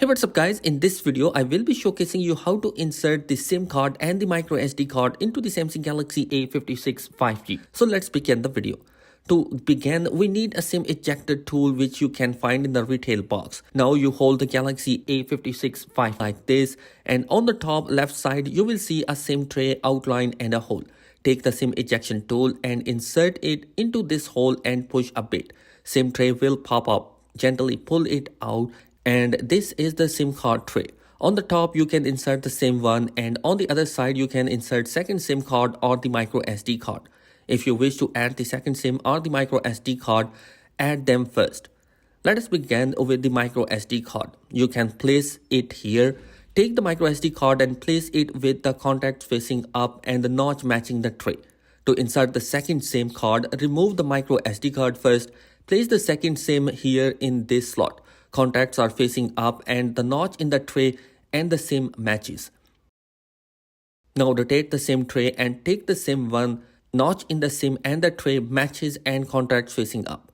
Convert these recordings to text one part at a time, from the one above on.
Hey, what's up guys? In this video, I will be showcasing you how to insert the SIM card and the micro SD card into the Samsung Galaxy A56 5G. So let's begin the video. To begin, we need a SIM ejector tool which you can find in the retail box. Now you hold the Galaxy A56 5 like this, and on the top left side you will see a SIM tray outline and a hole. Take the SIM ejection tool and insert it into this hole and push a bit. SIM tray will pop up. Gently pull it out, and this is the SIM card tray. On the top you can insert the SIM one, and on the other side you can insert second SIM card or the micro SD card. If you wish to add the second SIM or the micro SD card, add them first. Let us begin with the micro SD card. You can place it here. Take the micro SD card and place it with the contacts facing up and the notch matching the tray. To insert the second SIM card, remove the micro SD card first. Place the second SIM here in this slot. Contacts are facing up and the notch in the tray and the SIM matches. Now rotate the SIM tray and take the SIM one. Notch in the SIM and the tray matches and contacts facing up.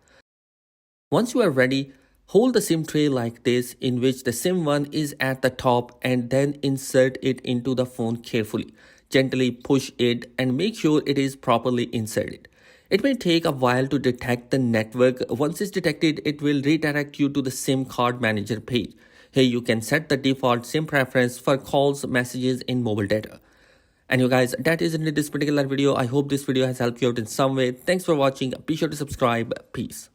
Once you are ready, hold the SIM tray like this, in which the SIM one is at the top, and then insert it into the phone carefully. Gently push it and make sure it is properly inserted. It may take a while to detect the network. Once it's detected, it will redirect you to the SIM card manager page. Here you can set the default SIM preference for calls, messages, and mobile data. And you guys, that is in this particular video. I hope this video has helped you out in some way. Thanks for watching. Be sure to subscribe. Peace.